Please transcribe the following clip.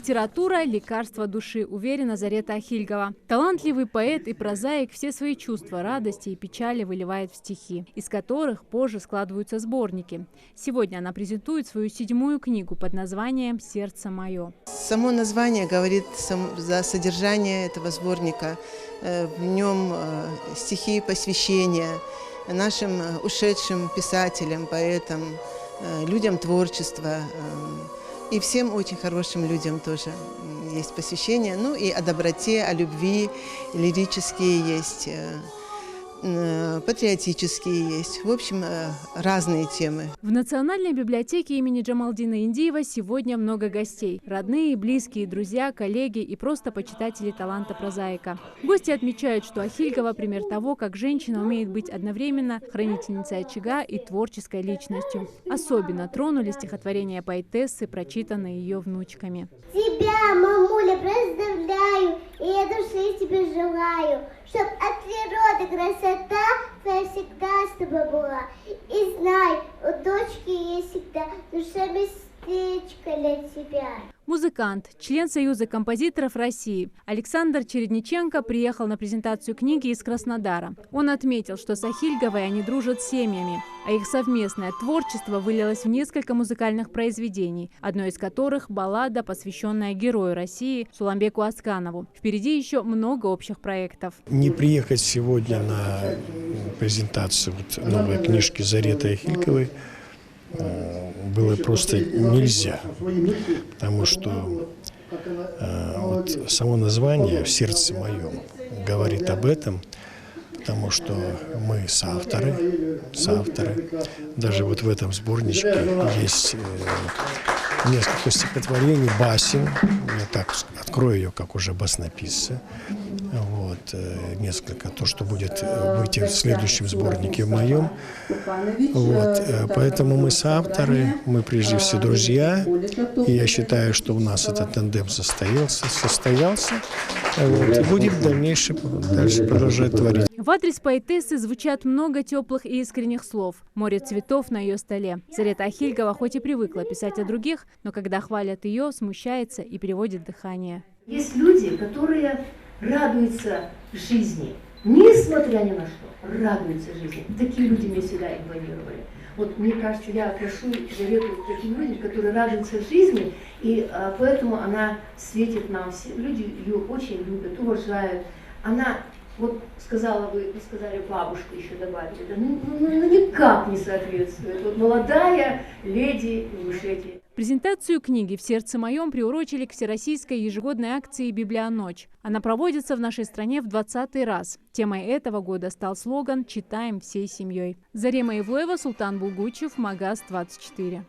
Литература – лекарство души, уверена Зарета Ахильгова. Талантливый поэт и прозаик все свои чувства, радости и печали выливает в стихи, из которых позже складываются сборники. Сегодня она презентует свою 7-ю книгу под названием «Сердце мое». Само название говорит за содержание этого сборника. В нем стихи посвящения нашим ушедшим писателям, поэтам, людям творчества. И всем очень хорошим людям тоже есть посвящение. Ну и о доброте, о любви, лирические есть, патриотические есть. В общем, разные темы. В Национальной библиотеке имени Джамалдина Индиева сегодня много гостей. Родные, близкие, друзья, коллеги и просто почитатели таланта прозаика. Гости отмечают, что Ахильгова – пример того, как женщина умеет быть одновременно хранительницей очага и творческой личностью. Особенно тронули стихотворения поэтессы, прочитанные ее внучками. Тебя, мамуля, прославляю, и я души тебе желаю, чтоб от природы красота твоя всегда с тобой была. И знай, у дочки есть всегда душа местечко для тебя. Музыкант, член Союза композиторов России Александр Чередниченко приехал на презентацию книги из Краснодара. Он отметил, что с Ахильговой они дружат с семьями, а их совместное творчество вылилось в несколько музыкальных произведений, одно из которых – баллада, посвященная герою России Суламбеку Асканову. Впереди еще много общих проектов. Не приехать сегодня на презентацию новой книжки Зареты Ахильговой было просто нельзя, потому что вот само название «В сердце моем» говорит об этом, потому что мы соавторы. Даже вот в этом сборничке есть несколько стихотворений, басен, я так открою ее как уже баснописца. Вот, несколько, то, что будет выйти в следующем сборнике в моем. Вот, поэтому мы соавторы, мы прежде всего друзья. И я считаю, что у нас этот тандем состоялся. Вот, и будем дальше продолжать творить. В адрес поэтессы звучат много теплых и искренних слов. Море цветов на ее столе. Зарета Ахильгова хоть и привыкла писать о других, но когда хвалят ее, смущается и переводит дыхание. Есть люди, которые радуются жизни, несмотря ни на что, радуются жизни. Такие люди меня всегда импонировали. Вот мне кажется, я прошу Зарету таким людям, которые радуются жизни, и поэтому она светит нам. Все люди ее очень любят, уважают. Она, вот сказала вы сказали, бабушка еще добавили, да, ну никак не соответствует. Вот молодая леди в Ингушетии. Презентацию книги «В сердце моем» приурочили к всероссийской ежегодной акции «Библионочь». Она проводится в нашей стране в 20-й раз. Темой этого года стал слоган «Читаем всей семьей». Зарема Ивлоева, Султан Булгучев, Магаз 24.